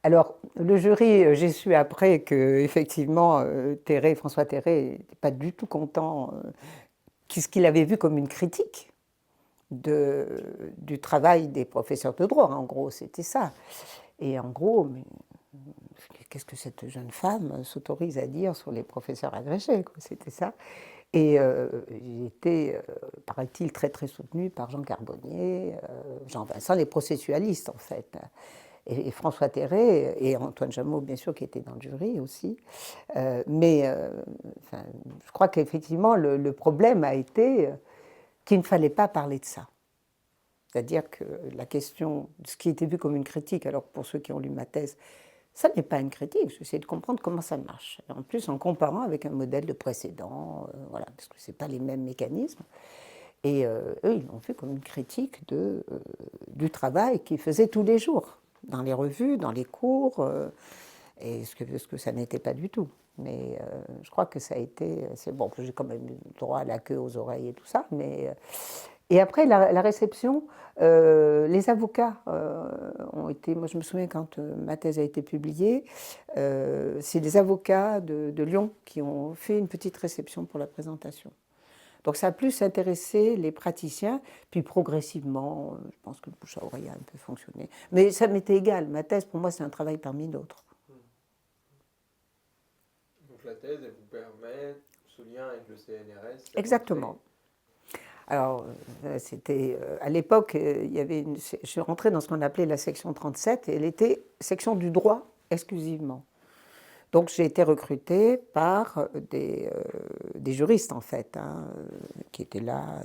Alors, le jury, j'ai su après que effectivement, François Terré n'était pas du tout content, ce qu'il avait vu comme une critique de, du travail des professeurs de droit. En gros, c'était ça. Et en gros, mais qu'est-ce que cette jeune femme s'autorise à dire sur les professeurs agrégés, quoi. C'était ça. Et j'ai été, paraît-il, très très soutenu par Jean Carbonnier, Jean Vincent, les processualistes en fait. Et François Terré et Antoine Jameau, bien sûr, qui était dans le jury aussi. Enfin, je crois qu'effectivement, le problème a été qu'il ne fallait pas parler de ça. C'est-à-dire que la question, ce qui était vu comme une critique, alors pour ceux qui ont lu ma thèse, ça n'est pas une critique, j'essaie de comprendre comment ça marche. En plus, en comparant avec un modèle de précédent, voilà, parce que ce n'est pas les mêmes mécanismes. Et eux, ils l'ont fait comme une critique du travail qu'ils faisaient tous les jours, dans les revues, dans les cours, et ce que ça n'était pas du tout. Mais je crois que ça a été. C'est bon, j'ai quand même eu droit à la queue aux oreilles et tout ça, mais et après, la réception, les avocats ont été. Moi, je me souviens quand ma thèse a été publiée, c'est des avocats de Lyon qui ont fait une petite réception pour la présentation. Donc, ça a plus intéressé les praticiens, puis progressivement, je pense que le bouche à oreille a un peu fonctionné. Mais ça m'était égal. Ma thèse, pour moi, c'est un travail parmi d'autres. Donc la thèse, elle vous permet, ce lien avec le CNRS, c'est rentré. Exactement. Alors, c'était à l'époque, je suis rentrée dans ce qu'on appelait la section 37 et elle était section du droit exclusivement. Donc j'ai été recrutée par des juristes en fait, hein, qui étaient là.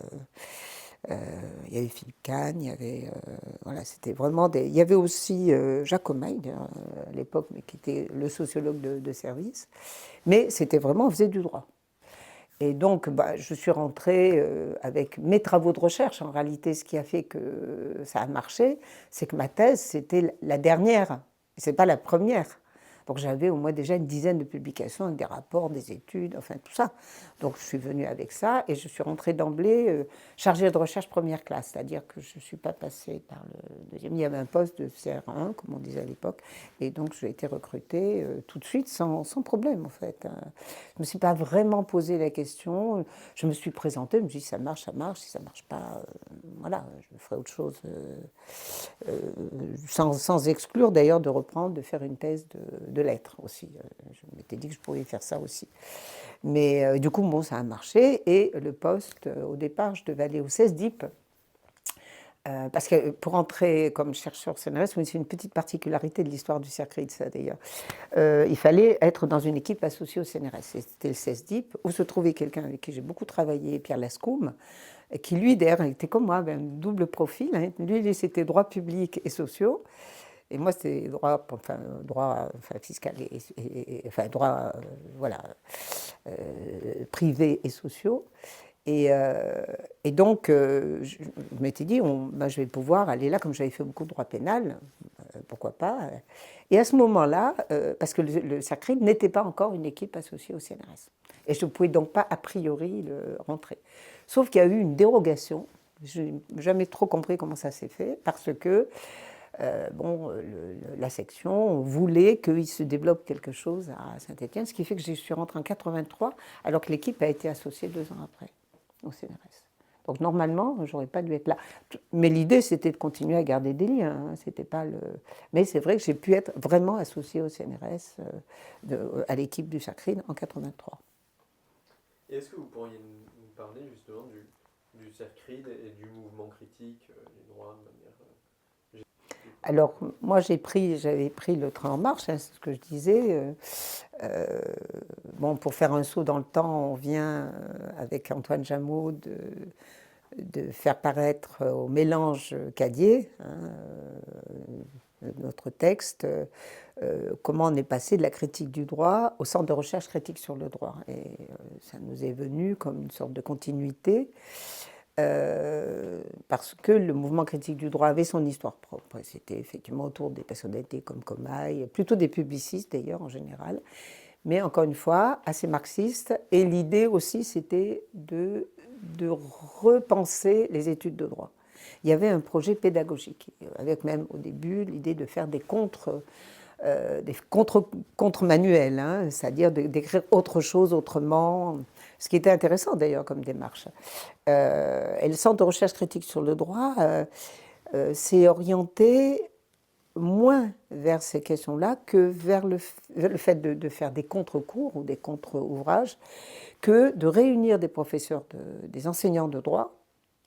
Il y avait Philippe Cagne, il y avait voilà, c'était vraiment des. Il y avait aussi Jacques Omeil à l'époque, mais qui était le sociologue de service. Mais c'était vraiment, on faisait du droit. Et donc, bah, je suis rentrée avec mes travaux de recherche. En réalité, ce qui a fait que ça a marché, c'est que ma thèse, c'était la dernière, c'est pas la première. Donc j'avais au moins déjà une dizaine de publications avec des rapports, des études, enfin tout ça. Donc je suis venue avec ça et je suis rentrée d'emblée chargée de recherche première classe, c'est-à-dire que je ne suis pas passée par le deuxième. Il y avait un poste de CR1, comme on disait à l'époque, et donc j'ai été recrutée tout de suite sans problème en fait, hein. Je ne me suis pas vraiment posé la question. Je me suis présentée, je me suis dit ça marche, si ça ne marche pas, voilà, je ferai autre chose. Sans exclure d'ailleurs de reprendre, de faire une thèse de lettres aussi. Je m'étais dit que je pourrais faire ça aussi. Mais du coup, bon, ça a marché. Et le poste, au départ, je devais aller au CESDIP. Parce que pour entrer comme chercheur CNRS, c'est une petite particularité de l'histoire du CERCRID, ça d'ailleurs. Il fallait être dans une équipe associée au CNRS. C'était le CESDIP, où se trouvait quelqu'un avec qui j'ai beaucoup travaillé, Pierre Lascoum, qui lui, d'ailleurs, était comme moi, avait un double profil, hein. Lui, c'était droit public et sociaux. Et moi, c'était droit fiscal enfin, droit voilà, privé et sociaux. Et, euh, et donc, je m'étais dit, ben, je vais pouvoir aller là, comme j'avais fait beaucoup de droit pénal, pourquoi pas. Et à ce moment-là, parce que le SACRID n'était pas encore une équipe associée au CNRS. Et je ne pouvais donc pas, a priori, rentrer. Sauf qu'il y a eu une dérogation. Je n'ai jamais trop compris comment ça s'est fait, parce que bon, la section voulait qu'il se développe quelque chose à Saint-Étienne, ce qui fait que je suis rentrée en 83, alors que l'équipe a été associée 2 ans après au CNRS. Donc normalement, j'aurais pas dû être là. Mais l'idée, c'était de continuer à garder des liens, hein. C'était pas le. Mais c'est vrai que j'ai pu être vraiment associée au CNRS, à l'équipe du SACRID en 83. Et est-ce que vous pourriez nous parler justement du CERCRID et du mouvement critique du droit de manière Alors, moi, j'avais pris le train en marche, hein, c'est ce que je disais. Bon, pour faire un saut dans le temps, on vient avec Antoine Jameau de faire paraître au mélange Cadier, hein, notre texte, comment on est passé de la critique du droit au centre de recherche critique sur le droit. Et ça nous est venu comme une sorte de continuité. Parce que le mouvement critique du droit avait son histoire propre. C'était effectivement autour des personnalités comme Comaille, plutôt des publicistes d'ailleurs en général, mais encore une fois assez marxiste. Et l'idée aussi, c'était de repenser les études de droit. Il y avait un projet pédagogique, avec même au début l'idée de faire des des contre-manuels, hein, c'est-à-dire d'écrire autre chose autrement, ce qui était intéressant d'ailleurs comme démarche. Et le Centre de recherche critique sur le droit s'est orienté moins vers ces questions-là que vers le fait de faire des contre-cours ou des contre-ouvrages, que de réunir des professeurs, des enseignants de droit,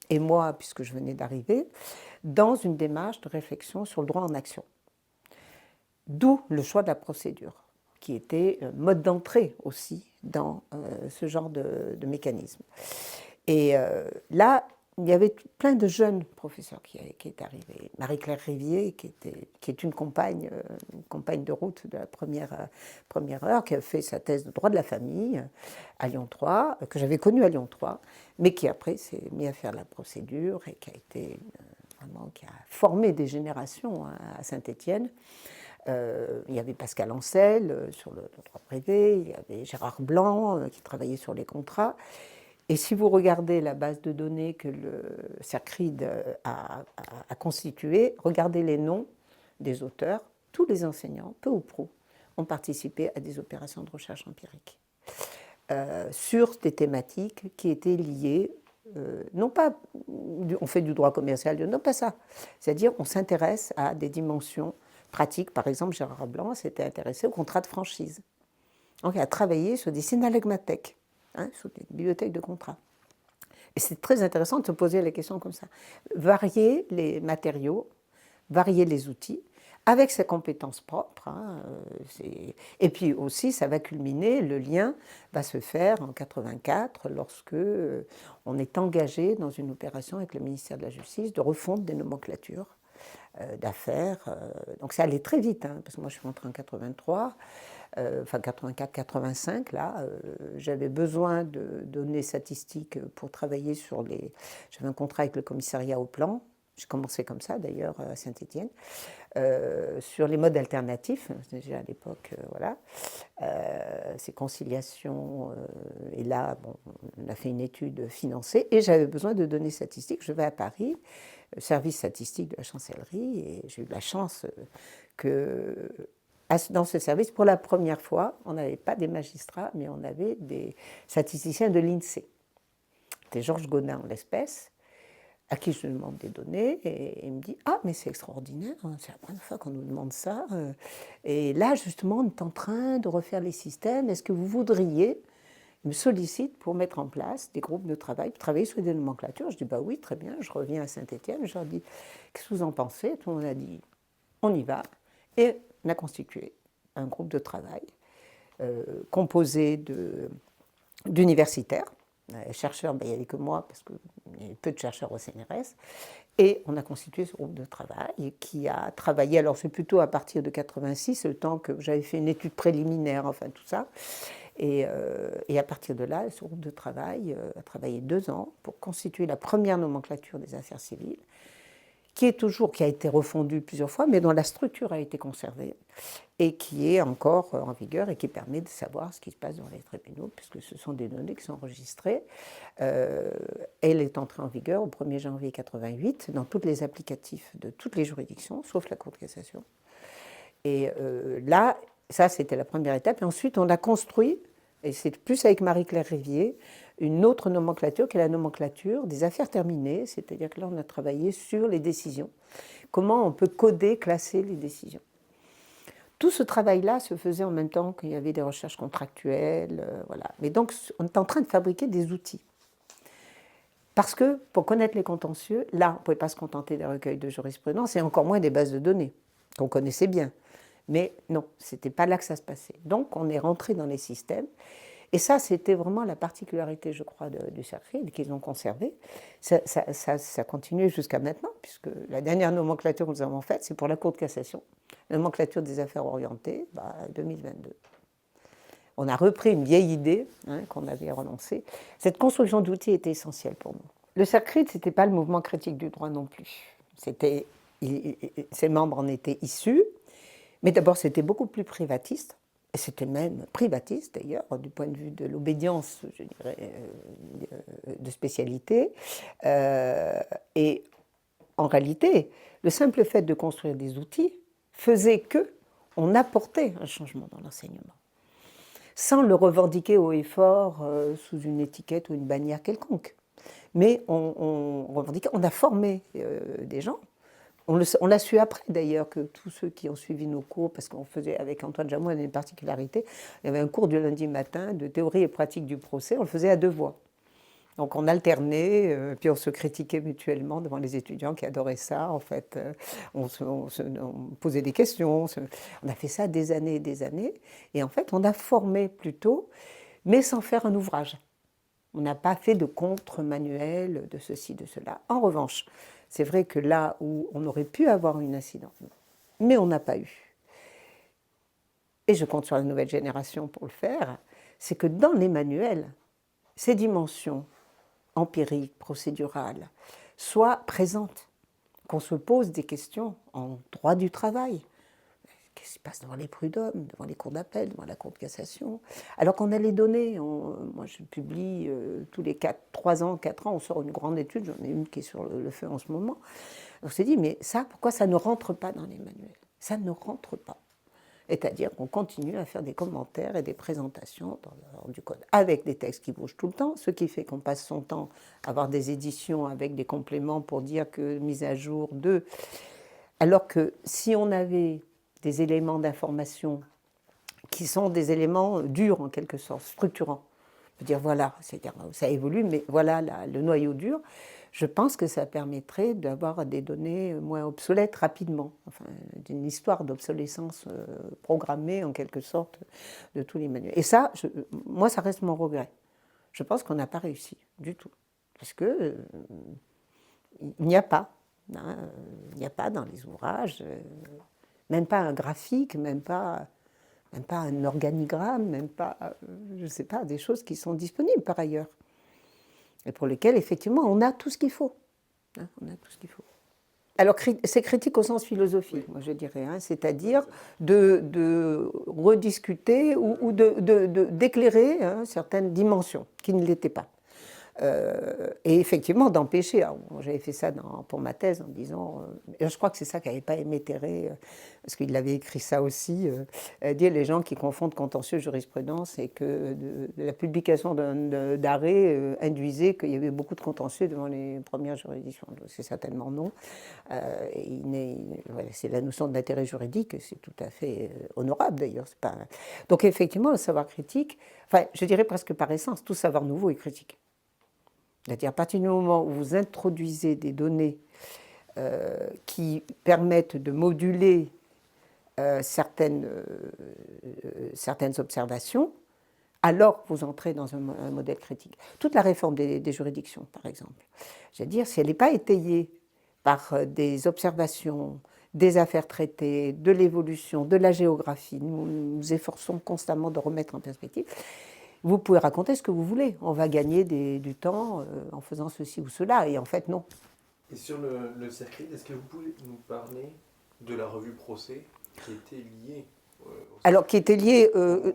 et moi, puisque je venais d'arriver, dans une démarche de réflexion sur le droit en action. D'où le choix de la procédure, qui était mode d'entrée aussi dans ce genre de mécanisme. Et là, il y avait plein de jeunes professeurs qui étaient arrivés. Marie-Claire Rivier, qui est une compagne de route de la première heure, qui a fait sa thèse de droit de la famille à Lyon 3, que j'avais connue à Lyon 3, mais qui après s'est mis à faire la procédure et qui a été vraiment, qui a formé des générations à Saint-Étienne. Il y avait Pascal Ancel sur le droit privé, il y avait Gérard Blanc qui travaillait sur les contrats. Et si vous regardez la base de données que le CERCRID a constituée, regardez les noms des auteurs, tous les enseignants, peu ou prou, ont participé à des opérations de recherche empirique sur des thématiques qui étaient liées, non pas on fait du droit commercial, non pas ça, c'est-à-dire on s'intéresse à des dimensions pratiques. Par exemple, Gérard Blanc s'était intéressé au contrat de franchise. Donc il a travaillé sur des synalagmathèques. Sur des bibliothèques de contrats. Et c'est très intéressant de se poser la question comme ça. Varier les matériaux, varier les outils, avec ses compétences propres. Et puis aussi, ça va culminer, le lien va se faire en 84, lorsque on est engagé dans une opération avec le ministère de la Justice de refonte des nomenclatures d'affaires. Donc ça allait très vite, parce que moi je suis rentrée en 83. Enfin 84-85, là, j'avais besoin de données statistiques pour travailler sur les... J'avais un contrat avec le commissariat au plan, j'ai commencé comme ça d'ailleurs à Saint-Étienne, sur les modes alternatifs, déjà à l'époque, voilà, ces conciliations, et là, bon, on a fait une étude financée, et j'avais besoin de données statistiques. Je vais à Paris, service statistique de la chancellerie, et j'ai eu la chance que... Dans ce service, pour la première fois, on n'avait pas des magistrats, mais on avait des statisticiens de l'INSEE. C'était Georges Godin en l'espèce, à qui je demande des données, et il me dit « Ah, mais c'est extraordinaire, c'est la première fois qu'on nous demande ça. Et là, justement, on est en train de refaire les systèmes. Est-ce que vous voudriez ?» Il me sollicite pour mettre en place des groupes de travail, pour travailler sur des nomenclatures. Je dis « Bah oui, très bien. » Je reviens à Saint-Étienne, je leur dis « Qu'est-ce que vous en pensez ?» Tout le monde a dit « On y va. » Et on a constitué un groupe de travail composé d'universitaires, chercheurs, il n'y avait que moi, parce qu'il y avait peu de chercheurs au CNRS, et on a constitué ce groupe de travail qui a travaillé, alors c'est plutôt à partir de 86, le temps que j'avais fait une étude préliminaire, enfin tout ça, et à partir de là, ce groupe de travail a travaillé 2 ans pour constituer la première nomenclature des affaires civiles, qui a été refondue plusieurs fois, mais dont la structure a été conservée et qui est encore en vigueur et qui permet de savoir ce qui se passe dans les tribunaux, puisque ce sont des données qui sont enregistrées. Elle est entrée en vigueur au 1er janvier 1988 dans tous les applicatifs de toutes les juridictions, sauf la Cour de cassation. Et là, ça, c'était la première étape. Et ensuite, on a construit, et c'est plus avec Marie-Claire Rivier, une autre nomenclature qui est la nomenclature des affaires terminées, c'est-à-dire que là, on a travaillé sur les décisions. Comment on peut coder, classer les décisions. Tout ce travail-là se faisait en même temps qu'il y avait des recherches contractuelles, voilà. Mais donc, on est en train de fabriquer des outils. Parce que, pour connaître les contentieux, là, on ne pouvait pas se contenter des recueils de jurisprudence et encore moins des bases de données, qu'on connaissait bien. Mais non, ce n'était pas là que ça se passait. Donc, on est rentré dans les systèmes. Et ça, c'était vraiment la particularité, je crois, du CERCRID, qu'ils ont conservé. Ça continue jusqu'à maintenant, puisque la dernière nomenclature que nous avons faite, c'est pour la Cour de cassation. La nomenclature des affaires orientées, 2022. On a repris une vieille idée qu'on avait relancée. Cette construction d'outils était essentielle pour nous. Le CERCRID, ce n'était pas le mouvement critique du droit non plus. Ses membres en étaient issus, mais d'abord, c'était beaucoup plus privatiste. C'était même privatiste, d'ailleurs, du point de vue de l'obédience, je dirais, de spécialité. Et en réalité, le simple fait de construire des outils faisait que on apportait un changement dans l'enseignement, sans le revendiquer haut et fort sous une étiquette ou une bannière quelconque. Mais on revendiquait, on a formé des gens. On l'a su après d'ailleurs, que tous ceux qui ont suivi nos cours, parce qu'on faisait avec Antoine Jamou une particularité, il y avait un cours du lundi matin de théorie et pratique du procès, on le faisait à 2 voix. Donc on alternait, puis on se critiquait mutuellement devant les étudiants qui adoraient ça. En fait, on posait des questions. On a fait ça des années et des années. Et en fait, on a formé plutôt, mais sans faire un ouvrage. On n'a pas fait de contre-manuel de ceci, de cela. En revanche, c'est vrai que là où on aurait pu avoir une incidence, mais on n'a pas eu, et je compte sur la nouvelle génération pour le faire, c'est que dans les manuels, ces dimensions empiriques, procédurales, soient présentes, qu'on se pose des questions en droit du travail. Qu'est-ce qui se passe devant les prud'hommes, devant les cours d'appel, devant la cour de cassation, alors qu'on a les données. Moi, je publie tous les 3 ans, 4 ans, on sort une grande étude, j'en ai une qui est sur le feu en ce moment. On s'est dit, mais ça, pourquoi ça ne rentre pas dans les manuels? Ça ne rentre pas. C'est-à-dire qu'on continue à faire des commentaires et des présentations dans l'ordre du code, avec des textes qui bougent tout le temps, ce qui fait qu'on passe son temps à avoir des éditions avec des compléments pour dire que mise à jour de... Alors que si on avait des éléments d'information qui sont des éléments durs en quelque sorte, structurants, on peut dire voilà, c'est-à-dire ça évolue, mais voilà le noyau dur, je pense que ça permettrait d'avoir des données moins obsolètes rapidement, enfin, d'une histoire d'obsolescence programmée en quelque sorte de tous les manuels. Et ça, moi, ça reste mon regret. Je pense qu'on n'a pas réussi du tout, parce que il n'y a pas, hein, il n'y a pas dans les ouvrages, même pas un graphique, même pas un organigramme, même pas, je ne sais pas, des choses qui sont disponibles par ailleurs et pour lesquelles, effectivement, on a tout ce qu'il faut. Hein, on a tout ce qu'il faut. Alors, c'est critique au sens philosophique, oui. Moi je dirais, hein, c'est-à-dire de rediscuter ou d'éclairer hein, certaines dimensions qui ne l'étaient pas. Et effectivement d'empêcher, j'avais fait ça pour ma thèse en disant, je crois que c'est ça qu'avait pas aimé Terré, parce qu'il avait écrit ça aussi, dire les gens qui confondent contentieux et jurisprudence et que la publication d'arrêt induisait qu'il y avait beaucoup de contentieux devant les premières juridictions. C'est certainement non. Voilà, c'est la notion d'intérêt juridique, c'est tout à fait honorable d'ailleurs. Pas... Donc effectivement, le savoir critique, enfin je dirais presque par essence, tout savoir nouveau est critique. C'est-à-dire à partir du moment où vous introduisez des données qui permettent de moduler certaines observations, alors vous entrez dans un modèle critique. Toute la réforme des juridictions, par exemple, je veux dire, si elle n'est pas étayée par des observations, des affaires traitées, de l'évolution, de la géographie, nous nous efforçons constamment de remettre en perspective. Vous pouvez raconter ce que vous voulez. On va gagner du temps en faisant ceci ou cela. Et en fait, non. Et sur le CERCRID, est-ce que vous pouvez nous parler de la revue Procès qui était liée Alors, qui était liée,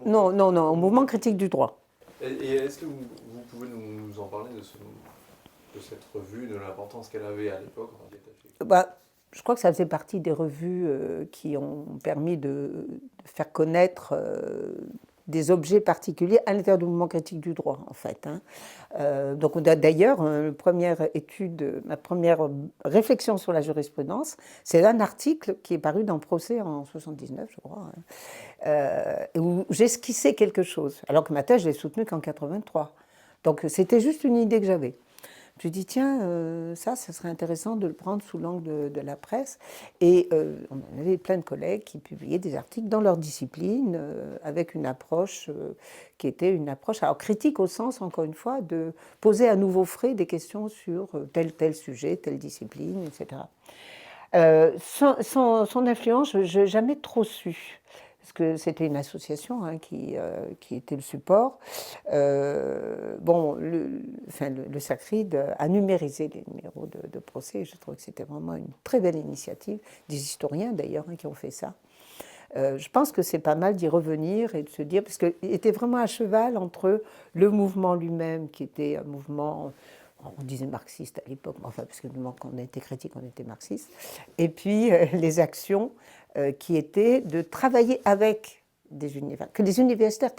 non, au mouvement critique du droit. Et est-ce que vous pouvez nous en parler de cette revue, de l'importance qu'elle avait à l'époque en bah, je crois que ça faisait partie des revues qui ont permis de faire connaître des objets particuliers à l'intérieur du mouvement critique du droit, en fait. Hein. Donc d'ailleurs, ma première réflexion sur la jurisprudence, c'est un article qui est paru dans Procès en 79, je crois, hein, où j'esquissais quelque chose, alors que ma thèse, je l'ai soutenue qu'en 83. Donc c'était juste une idée que j'avais. Je me suis dit, tiens, ça serait intéressant de le prendre sous l'angle de la presse. Et on avait plein de collègues qui publiaient des articles dans leur discipline, avec une approche qui était une approche alors critique au sens, encore une fois, de poser à nouveau frais des questions sur tel sujet, telle discipline, etc. Son influence, je n'ai jamais trop su. Parce que c'était une association hein, qui était le support. Bon, le CERCRID a numérisé les numéros de procès. Je trouve que c'était vraiment une très belle initiative. Des historiens d'ailleurs hein, qui ont fait ça. Je pense que c'est pas mal d'y revenir et de se dire, parce qu'il était vraiment à cheval entre le mouvement lui-même, qui était un mouvement, on disait marxiste à l'époque, enfin, parce que quand on était critique, on était marxiste, et puis les actions qui était de travailler avec des universitaires, que les universitaires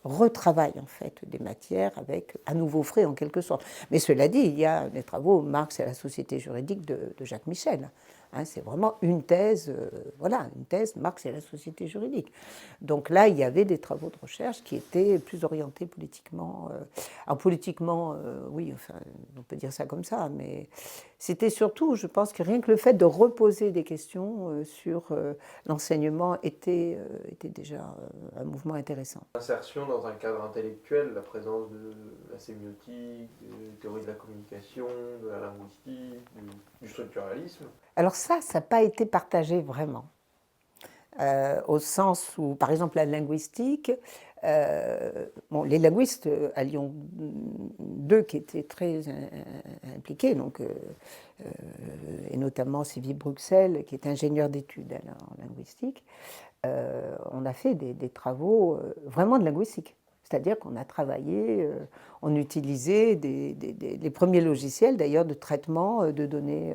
retravaillent en fait des matières avec à nouveau frais en quelque sorte. Mais cela dit, il y a des travaux Marx et la société juridique de Jacques Michel. Hein, c'est vraiment une thèse, voilà, une thèse Marx et la société juridique. Donc là, il y avait des travaux de recherche qui étaient plus orientés politiquement. Alors politiquement, oui, enfin, on peut dire ça comme ça, mais c'était surtout, je pense que rien que le fait de reposer des questions sur l'enseignement était déjà un mouvement intéressant. L'insertion dans un cadre intellectuel, la présence de la sémiotique, des théories de la communication, de la linguistique, du structuralisme. Alors ça n'a pas été partagé vraiment. Au sens où, par exemple, la linguistique, bon, les linguistes à Lyon 2 qui étaient très impliqués, donc, et notamment Sylvie Bruxelles, qui est ingénieure d'études en linguistique, on a fait des travaux vraiment de linguistique. C'est-à-dire qu'on a travaillé, on utilisait les premiers logiciels d'ailleurs de traitement de données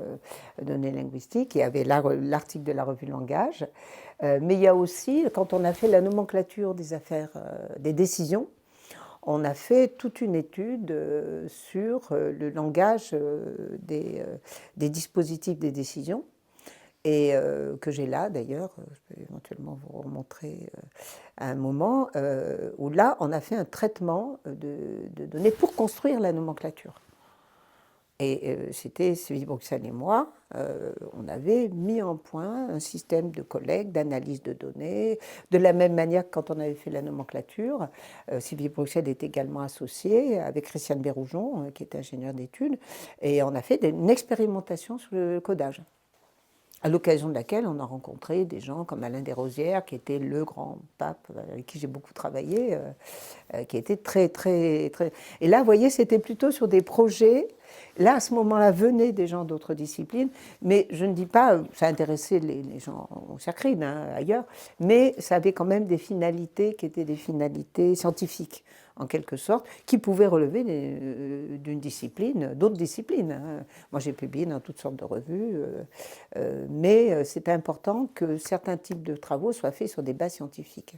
linguistiques. Il y avait l'article de la revue Langage, mais il y a aussi, quand on a fait la nomenclature des affaires, des décisions, on a fait toute une étude sur le langage des dispositifs des décisions. Et que j'ai là d'ailleurs, je peux éventuellement vous remontrer à un moment, où là on a fait un traitement de données pour construire la nomenclature. Et c'était Sylvie Bruxelles et moi, on avait mis en point un système de collecte, d'analyse de données, de la même manière que quand on avait fait la nomenclature. Sylvie Bruxelles est également associée avec Christiane Béroujon, qui est ingénieure d'études, et on a fait une expérimentation sur le codage, à l'occasion de laquelle on a rencontré des gens comme Alain Desrosières, qui était le grand pape avec qui j'ai beaucoup travaillé, qui était très, très, très... Et là, vous voyez, c'était plutôt sur des projets. Là, à ce moment-là, venaient des gens d'autres disciplines, mais je ne dis pas, ça intéressait les gens au CERCRID, hein, ailleurs, mais ça avait quand même des finalités qui étaient des finalités scientifiques, en quelque sorte, qui pouvaient relever d'une discipline, d'autres disciplines. Hein. Moi, j'ai publié dans toutes sortes de revues, mais c'est important que certains types de travaux soient faits sur des bases scientifiques.